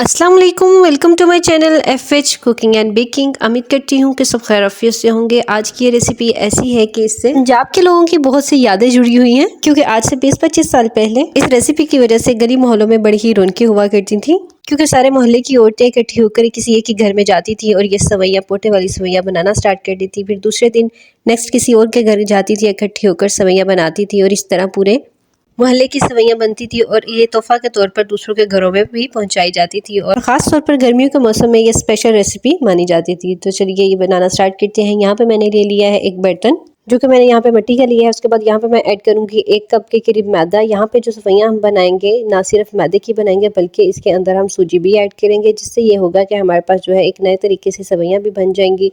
अस्सलाम वालेकुम, welcome to my channel FH cooking and baking. उम्मीद करती हूँ कि सब खैर आफियत से होंगे। आज की ये रेसिपी ऐसी है कि इससे पंजाब के लोगों की बहुत सी यादें जुड़ी हुई हैं, क्योंकि आज से 20-25 साल पहले इस रेसिपी की वजह से गली मोहल्लों में बड़ी ही रौनकें हुआ करती थी, क्योंकि सारे मोहल्ले की औरतें इकट्ठी होकर किसी एक ही घर में जाती थी और ये सवैया, पोटे वाली सवैया बनाना स्टार्ट कर देती। फिर दूसरे दिन नेक्स्ट किसी और के घर जाती थी, इकट्ठी होकर सवैया बनाती थी और इस तरह पूरे मोहल्ले की सवैयां बनती थी और ये तोहफा के तौर पर दूसरों के घरों में भी पहुंचाई जाती थी और ख़ास तौर पर गर्मियों के मौसम में ये स्पेशल रेसिपी मानी जाती थी। तो चलिए ये बनाना स्टार्ट करते हैं। यहाँ पे मैंने ले लिया है एक बर्तन, जो कि मैंने यहाँ पे मिट्टी का लिया है। उसके बाद यहाँ पे मैं ऐड करूँगी 1 कप के करीब मैदा। यहाँ पे जो सवैयां हम बनाएंगे ना सिर्फ मैदे की बनाएंगे, बल्कि इसके अंदर हम सूजी भी ऐड करेंगे, जिससे ये होगा कि हमारे पास जो है एक नए तरीके से सवैयां भी बन जाएंगी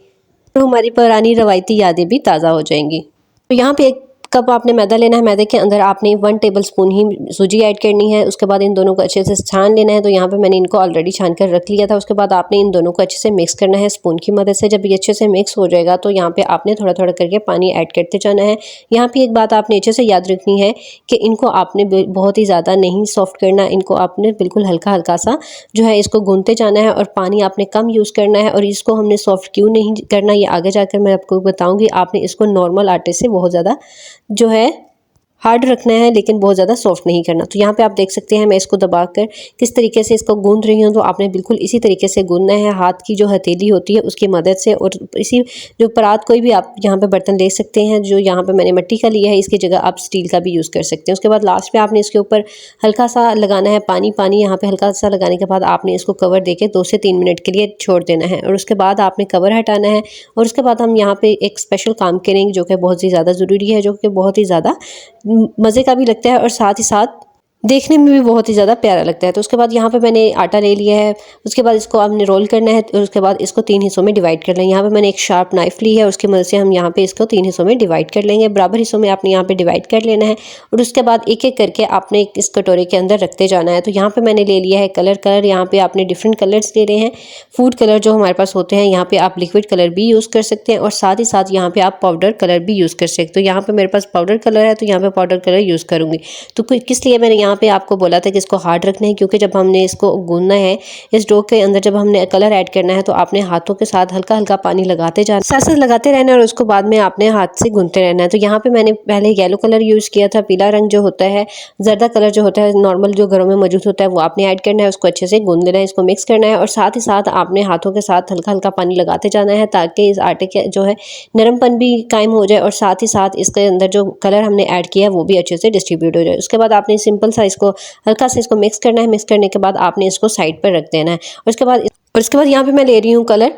और हमारी पुरानी रवायती यादें भी ताज़ा हो जाएंगी। तो यहाँ पे 1 कप आपने मैदा लेना है। मैदे के अंदर आपने 1 टेबलस्पून ही सूजी ऐड करनी है। उसके बाद इन दोनों को अच्छे से छान लेना है। तो यहाँ पे मैंने इनको ऑलरेडी छान कर रख लिया था। उसके बाद आपने इन दोनों को अच्छे से मिक्स करना है स्पून की मदद से। जब ये अच्छे से मिक्स हो जाएगा तो यहाँ पे आपने थोड़ा थोड़ा करके पानी ऐड करते जाना है। यहाँ पे एक बात आपने अच्छे से याद रखनी है कि इनको आपने बहुत ही ज़्यादा नहीं सॉफ्ट करना, इनको आपने बिल्कुल हल्का हल्का सा जो है इसको गूंथते जाना है और पानी आपने कम यूज़ करना है। और इसको हमने सॉफ्ट क्यों नहीं करना, ये आगे जाकर मैं आपको बताऊँगी। आपने इसको नॉर्मल आटे से बहुत ज़्यादा जो है हार्ड रखना है, लेकिन बहुत ज़्यादा सॉफ्ट नहीं करना। तो यहाँ पे आप देख सकते हैं मैं इसको दबाकर किस तरीके से इसको गूंद रही हूँ। तो आपने बिल्कुल इसी तरीके से गूंदना है, हाथ की जो हथेली होती है उसकी मदद से। और इसी जो परात, कोई भी आप यहाँ पे बर्तन ले सकते हैं। जो यहाँ पे मैंने मिट्टी का लिया है, इसकी जगह आप स्टील का भी यूज़ कर सकते हैं। उसके बाद लास्ट में आपने इसके ऊपर हल्का सा लगाना है पानी यहाँ पे हल्का सा लगाने के बाद आपने इसको कवर देके 2 से 3 मिनट के लिए छोड़ देना है और उसके बाद आपने कवर हटाना है। और उसके बाद हम यहाँ पे एक स्पेशल काम करेंगे, जो कि बहुत ही ज़्यादा ज़रूरी है, जो कि बहुत ही ज़्यादा मज़े का भी लगता है और साथ ही साथ देखने में भी बहुत ही ज़्यादा प्यारा लगता है। तो उसके बाद यहाँ पे मैंने आटा ले लिया है। उसके बाद इसको आपने रोल करना है और उसके बाद इसको 3 हिस्सों में डिवाइड कर लें। यहाँ पे मैंने एक शार्प नाइफ ली है, उसकी मदद से हम यहाँ पे इसको 3 हिस्सों में डिवाइड कर लेंगे। बराबर हिस्सों में आपने यहाँ पे डिवाइड कर लेना है और उसके बाद एक एक करके आपने इस कटोरे के अंदर रखते जाना है। तो यहाँ पे मैंने ले लिया है कलर यहाँ पे आपने डिफरेंट कलर्स ले रहे हैं, फूड कलर जो हमारे पास होते हैं। यहाँ पे आप लिक्विड कलर भी यूज़ कर सकते हैं और साथ ही साथ यहाँ पे आप पाउडर कलर भी यूज़ कर सकते हैं। तो यहाँ पे मेरे पास पाउडर कलर है, तो यहाँ पे पाउडर कलर यूज़ करूँगी। तो किस लिए मैंने यहाँ पे आपको बोला था कि इसको हार्ड रखना है, क्योंकि जब हमने इसको गूंदना है इस डो के अंदर, जब हमने कलर ऐड करना है तो आपने हाथों के साथ हल्का हल्का पानी लगाते जाना, साथ साथ लगाते रहना है और उसको बाद में आपने हाथ से गूंदते रहना है। तो यहाँ पे मैंने पहले येलो कलर यूज़ किया था। पीला रंग जो होता है, जर्दा कलर जो होता है नॉर्मल जो घरों में मौजूद होता है, वो आपने ऐड करना है। उसको अच्छे से गूंद देना है, इसको मिक्स करना है और साथ ही साथ आपने हाथों के साथ हल्का हल्का पानी लगाते जाना है, ताकि इस आटे के जो है नरमपन भी कायम हो जाए और साथ ही साथ इसके अंदर जो कलर हमने ऐड किया है वो भी अच्छे से डिस्ट्रीब्यूट हो जाए। उसके बाद आपने सिंपल सा इसको हल्का से इसको मिक्स करना है। मिक्स करने के बाद आपने इसको साइड पर रख देना है और उसके बाद यहाँ पे मैं ले रही हूँ कलर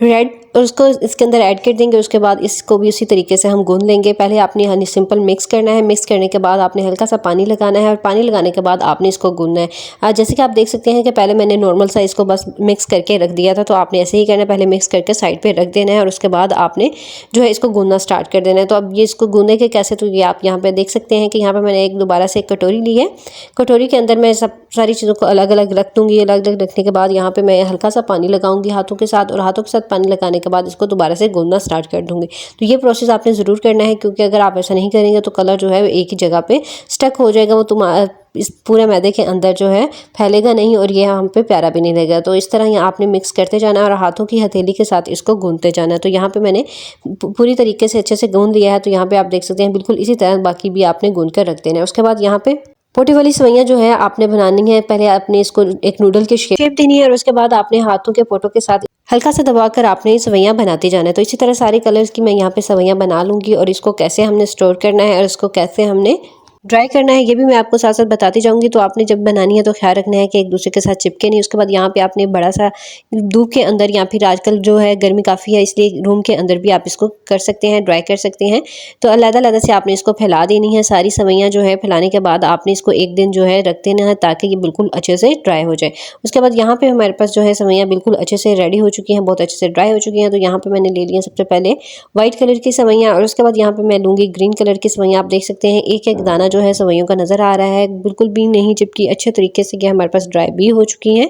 रेड और उसको इसके अंदर ऐड कर देंगे। उसके बाद इसको भी उसी तरीके से हम गूंद लेंगे। पहले आपने हनी सिंपल मिक्स करना है, मिक्स करने के बाद आपने हल्का सा पानी लगाना है और पानी लगाने के बाद आपने इसको गूंदना है। जैसे कि आप देख सकते हैं कि पहले मैंने नॉर्मल सा इसको बस मिक्स करके रख दिया था, तो आपने ऐसे ही करना है, पहले मिक्स करके साइड पर रख देना है और उसके बाद आपने जो है इसको गूंदना स्टार्ट कर देना है। तो अब ये इसको गूंदने के कैसे, तो ये आप यहाँ पर देख सकते हैं कि यहाँ पर मैंने दोबारा से एक कटोरी ली है। कटोरी के अंदर मैं सब सारी चीज़ों को अलग अलग रख दूँगी। अलग अलग रखने के बाद यहाँ पर मैं हल्का सा पानी लगाऊंगी हाथों के साथ और हाथों के साथ पानी लगाने के बाद इसको दोबारा से गूंदना स्टार्ट कर दूंगी। तो ये प्रोसेस आपने ज़रूर करना है, क्योंकि अगर आप ऐसा नहीं करेंगे तो कलर जो है एक ही जगह पे स्टक हो जाएगा, वो इस पूरे मैदे के अंदर जो है फैलेगा नहीं और ये हम पे प्यारा भी नहीं लगेगा। तो इस तरह यहाँ आपने मिक्स करते जाना है और हाथों की हथेली के साथ इसको गूंदते जाना है। तो यहाँ पे मैंने पूरी तरीके से अच्छे से गूंद लिया है। तो यहाँ पे आप देख सकते हैं बिल्कुल इसी तरह बाकी भी आपने गूंद कर रख देना है। उसके बाद यहाँ पे पोटी वाली सवैयां जो है आपने बनानी है। पहले आपने इसको एक नूडल की शेप देनी है और उसके बाद आपने हाथों के पोटों के साथ हल्का सा दबाकर आपने सवैयां बनाते जाना है। तो इसी तरह सारे कलर्स की मैं यहाँ पे सवैयां बना लूँगी और इसको कैसे हमने स्टोर करना है और इसको कैसे हमने ड्राई करना है ये भी मैं आपको साथ साथ बताती जाऊंगी। तो आपने जब बनानी है तो ख्याल रखना है कि एक दूसरे के साथ चिपके नहीं। उसके बाद यहाँ पे आपने बड़ा सा धूप के अंदर, या फिर आजकल जो है गर्मी काफ़ी है इसलिए रूम के अंदर भी आप इसको कर सकते हैं, ड्राई कर सकते हैं। तो अलग-अलग से आपने इसको फैला देनी है। सारी सवैयाँ जो है फैलाने के बाद आपने इसको एक दिन जो है रख देना है, ताकि ये बिल्कुल अच्छे से ड्राई हो जाए। उसके बाद यहाँ पे हमारे पास जो है सवैयाँ बिल्कुल अच्छे से रेडी हो चुकी हैं, बहुत अच्छे से ड्राई हो चुकी हैं। तो यहाँ पे मैंने ले लिया सबसे पहले व्हाइट कलर की सवैयाँ और उसके बाद यहाँ पे मैं लूँगी ग्रीन कलर की सवैयाँ। आप देख सकते हैं एक एक दाना जो है सवैयों का नज़र आ रहा है, बिल्कुल भी नहीं चिपकी, अच्छे तरीके से ये हमारे पास ड्राई भी हो चुकी हैं।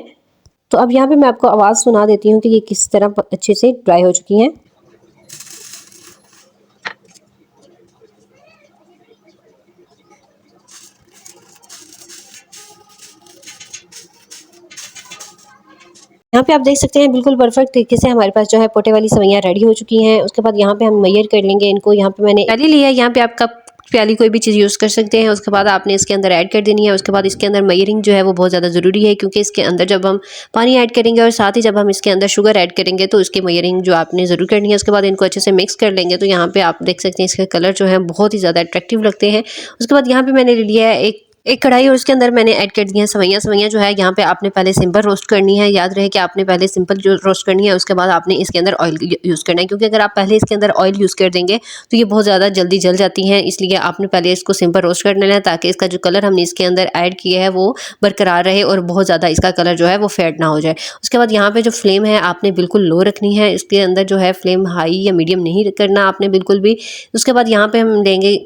तो अब यहाँ पे मैं आपको आवाज़ सुना देती हूँ कि ये किस तरह अच्छे से ड्राई हो चुकी हैं। यहाँ पे आप देख सकते हैं बिल्कुल परफेक्ट तरीके से हमारे पास जो है पोटे वाली सवैयाँ रेडी हो चुकी हैं। उसके बाद यहाँ पे हम मेजर कर लेंगे इनको। यहाँ पे मैंने प्याली लिया है, यहाँ पे आप कप प्याली कोई भी चीज़ यूज़ कर सकते हैं। उसके बाद आपने इसके अंदर ऐड कर देनी है। उसके बाद इसके अंदर मेजरिंग जो है वो बहुत ज़्यादा ज़रूरी है, क्योंकि इसके अंदर जब हम पानी ऐड करेंगे और साथ ही जब हम इसके अंदर शुगर ऐड करेंगे तो इसकी मेजरिंग जो आपने ज़रूर करनी है। उसके बाद इनको अच्छे से मिक्स कर लेंगे। तो यहाँ पे आप देख सकते हैं इसके कलर जो है बहुत ही ज़्यादा अट्रैक्टिव लगते हैं। उसके बाद यहाँ पे मैंने ले लिया है एक कढ़ाई और उसके अंदर मैंने ऐड कर दी है सवैयाँ। सवैयाँ जो है यहाँ पे आपने पहले सिंपल रोस्ट करनी है। याद रहे कि आपने पहले सिंपल जो रोस्ट करनी है, उसके बाद आपने इसके अंदर ऑयल यूज़ करना है, क्योंकि अगर आप पहले इसके अंदर ऑयल यूज़ कर देंगे तो ये बहुत ज़्यादा जल्दी जल जाती हैं। इसलिए आपने पहले इसको सिंपल रोस्ट कर लेना है, ताकि इसका जो कलर हमने इसके अंदर ऐड किया है वो बरकरार रहे और बहुत ज़्यादा इसका कलर जो है वो फेड ना हो जाए। उसके बाद यहाँ पे जो फ्लेम है आपने बिल्कुल लो रखनी है। इसके अंदर जो है फ्लेम हाई या मीडियम नहीं करना आपने बिल्कुल भी। उसके बाद यहाँ पे हम लेंगे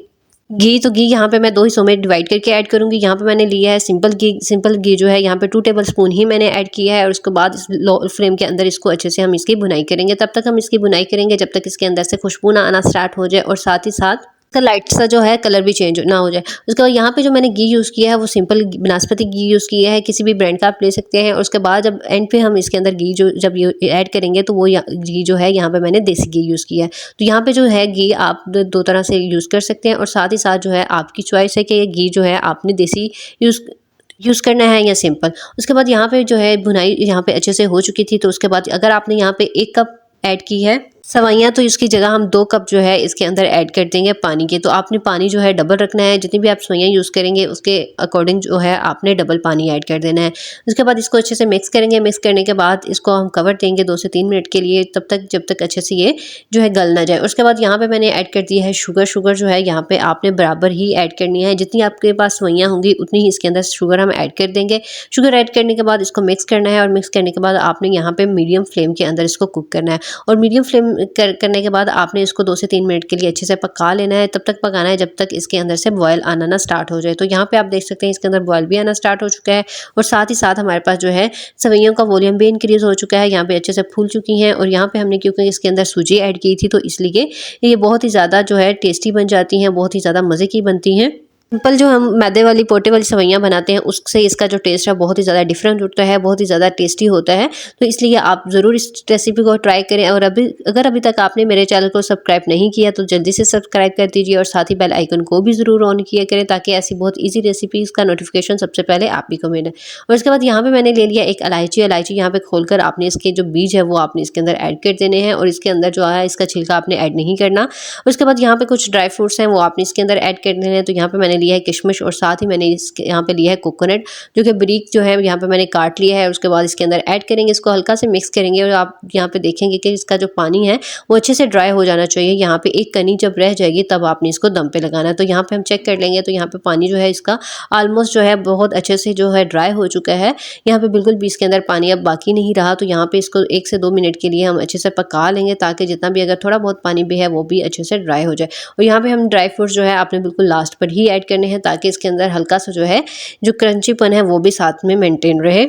घी। तो घी यहाँ पे मैं 2 हिस्सों में डिवाइड करके ऐड करूँगी। यहाँ पे मैंने लिया है सिंपल घी। सिंपल घी जो है यहाँ पे 2 टेबल स्पून ही मैंने ऐड किया है। और उसके बाद इस लो फ्लेम के अंदर इसको अच्छे से हम इसकी भुनाई करेंगे। तब तक हम इसकी भुनाई करेंगे जब तक इसके अंदर से खुशबू ना आना स्टार्ट हो जाए और साथ ही साथ इसका लाइट सा जो है कलर भी चेंज ना हो जाए। उसके बाद यहाँ पे जो मैंने घी यूज़ किया है वो सिंपल बनास्पति घी यूज़ किया है, किसी भी ब्रांड का आप ले सकते हैं। और उसके बाद जब एंड पे हम इसके अंदर घी जो जब ऐड करेंगे तो वो घी जो है यहाँ पे मैंने देसी घी यूज़ किया है। तो यहाँ पे जो है घी आप 2 तरह से यूज़ कर सकते हैं और साथ ही साथ जो है आपकी चॉइस है कि ये घी जो है आपने देसी यूज़ करना है या सिंपल। उसके बाद यहाँ पे जो है भुनाई यहाँ पे अच्छे से हो चुकी थी। तो उसके बाद अगर आपने यहाँ पे 1 कप ऐड की है सवैयाँ, तो इसकी जगह हम 2 कप जो है इसके अंदर ऐड कर देंगे पानी के। तो आपने पानी जो है डबल रखना है। जितनी भी आप सवैयाँ यूज़ करेंगे उसके अकॉर्डिंग जो है आपने डबल पानी ऐड कर देना है। उसके बाद इसको अच्छे से मिक्स करेंगे। मिक्स करने के बाद इसको हम कवर देंगे 2 से 3 मिनट के लिए, तब तक जब तक अच्छे से ये जो है गल ना जाए। उसके बाद यहाँ पे मैंने ऐड कर दी है शुगर। शुगर जो है यहाँ पे आपने बराबर ही ऐड करनी है। जितनी आपके पास सवैयाँ होंगी उतनी ही इसके अंदर शुगर हम ऐड कर देंगे। शुगर ऐड करने के बाद इसको मिक्स करना है और मिक्स करने के बाद आपने यहाँ पे मीडियम फ्लेम के अंदर इसको कुक करना है। और मीडियम फ्लेम करने के बाद आपने इसको 2 से 3 मिनट के लिए अच्छे से पका लेना है। तब तक पकाना है जब तक इसके अंदर से बॉयल आना ना स्टार्ट हो जाए। तो यहाँ पे आप देख सकते हैं इसके अंदर बॉयल भी आना स्टार्ट हो चुका है और साथ ही साथ हमारे पास जो है सवैयों का वॉल्यूम भी इंक्रीज हो चुका है। यहाँ पे अच्छे से फूल चुकी हैं और यहाँ पे हमने क्योंकि इसके अंदर सूजी ऐड की थी तो इसलिए ये बहुत ही ज़्यादा जो है टेस्टी बन जाती हैं, बहुत ही ज़्यादा मज़े की बनती हैं। सिंपल जो हम मैदे वाली पोटे वाली सवैयाँ बनाते हैं उससे इसका जो टेस्ट है बहुत ही ज़्यादा डिफरेंट होता है, बहुत ही ज़्यादा टेस्टी होता है। तो इसलिए आप ज़रूर इस रेसिपी को ट्राई करें। और अगर अभी तक आपने मेरे चैनल को सब्सक्राइब नहीं किया तो जल्दी से सब्सक्राइब कर दीजिए और साथ ही बेल आइकन को भी ज़रूर ऑन किया करें, ताकि ऐसी बहुत ईजी रेसिपीज़ का नोटिफिकेशन सबसे पहले आप ही को मिले। और उसके बाद यहाँ पर मैंने ले लिया एक इलायची यहाँ पर खोलकर आपने इसके जो बीज है वो आपने इसके अंदर ऐड कर देने हैं और इसके अंदर जो है इसका छिलका आपने ऐड नहीं करना। उसके बाद यहाँ पे कुछ ड्राई फ्रूट्स हैं वो आपने इसके अंदर ऐड कर देने हैं। तो यहाँ पे मैंने लिया है किशमिश और साथ ही मैंने इसके यहाँ पे लिया है कोकोनट, जो कि बारीक जो है यहाँ पे मैंने काट लिया है। उसके बाद इसके अंदर ऐड करेंगे, इसको हल्का से मिक्स करेंगे और आप यहाँ पे देखेंगे कि इसका जो पानी है वो अच्छे से ड्राई हो जाना चाहिए। यहाँ पे एक कनी जब रह जाएगी तब आपने इसको दम पे लगाना है। तो यहाँ पे हम चेक कर लेंगे तो यहाँ पे पानी जो है इसका ऑलमोस्ट जो है बहुत अच्छे से जो है ड्राई हो चुका है। यहाँ पे बिल्कुल भी इसके अंदर पानी अब बाकी नहीं रहा। तो यहाँ पे इसको 1 से 2 मिनट के लिए हम अच्छे से पका लेंगे, ताकि जितना भी अगर थोड़ा बहुत पानी भी है वो भी अच्छे से ड्राई हो जाए। और यहाँ पे हम ड्राई फ्रूट्स जो है आपने बिल्कुल लास्ट पर ही ऐड करने हैं, ताकि इसके अंदर हल्का सा जो है जो क्रंचीपन है वो भी साथ में मेंटेन रहे।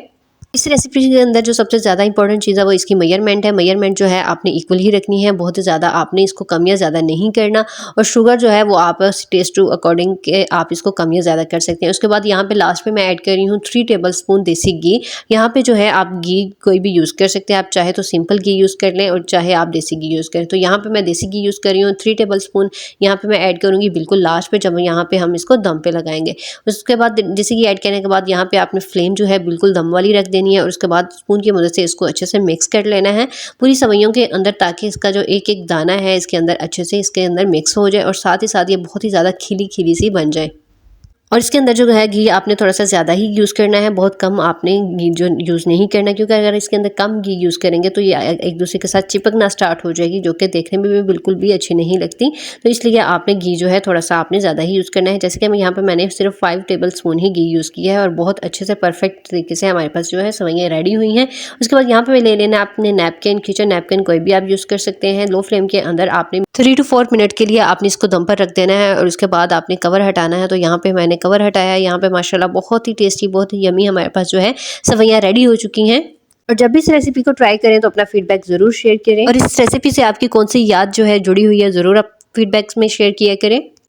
इस रेसिपी के अंदर जो सबसे ज़्यादा इंपॉर्टेंट चीज़ है वो इसकी मेजरमेंट है। मेजरमेंट जो है आपने इक्वल ही रखनी है, बहुत ज़्यादा आपने इसको कम या ज़्यादा नहीं करना। और शुगर जो है वो आप टेस्ट टू अकॉर्डिंग के आप इसको कम या ज़्यादा कर सकते हैं। उसके बाद यहाँ पे लास्ट पे मैं ऐड कर रही हूँ 3 टेबल स्पून देसी घी। यहाँ पे जो है आप घी कोई भी यूज़ कर सकते हैं, आप चाहे तो सिंपल घी यूज़ कर लें और चाहे आप देसी घी यूज़ करें। तो यहाँ पर मैं देसी घी यूज़ कर रही हूँ 3 टेबल स्पून। यहाँ पर मैं ऐड करूँगी बिल्कुल लास्ट पर, जब यहाँ पर हम इसको दम पे लगाएंगे। उसके बाद देसी घी ऐड करने के बाद यहाँ पर आपने फ्लेम जो है बिल्कुल दम वाली रख देनी है और उसके बाद स्पून की मदद से इसको अच्छे से मिक्स कर लेना है पूरी सवैयों के अंदर, ताकि इसका जो एक एक दाना है इसके अंदर अच्छे से इसके अंदर मिक्स हो जाए और साथ ही साथ ये बहुत ही ज़्यादा खिली खिली सी बन जाए। और इसके अंदर जो है घी आपने थोड़ा सा ज़्यादा ही यूज़ करना है, बहुत कम आपने घी जो यूज़ नहीं करना, क्योंकि अगर इसके अंदर कम घी यूज़ करेंगे तो ये एक दूसरे के साथ चिपकना स्टार्ट हो जाएगी, जो कि देखने में भी बिल्कुल भी अच्छी नहीं लगती। तो इसलिए आपने घी जो है थोड़ा सा आपने ज़्यादा ही यूज़ करना है। जैसे कि यहाँ पर मैंने सिर्फ 5 टेबल स्पून ही घी यूज़ किया है और बहुत अच्छे से परफेक्ट तरीके से हमारे पास जो है सवैयाँ रेडी हुई हैं। उसके बाद यहाँ पर ले लेना आपने नैपकिन, किचन नैपकिन कोई भी आप यूज़ कर सकते हैं। लो फ्लेम के अंदर आपने 3 to 4 मिनट के लिए आपने इसको दम पर रख देना है और उसके बाद आपने कवर हटाना है। तो यहाँ पे मैंने कवर हटाया है। यहाँ पे माशाल्लाह बहुत ही टेस्टी, बहुत ही यमी हमारे पास जो है सवैयाँ रेडी हो चुकी हैं। और जब भी इस रेसिपी को ट्राई करें तो अपना फीडबैक ज़रूर शेयर करें और इस रेसिपी से आपकी कौन सी याद जो है जुड़ी हुई है ज़रूर आप फीडबैक्स में शेयर किया करें।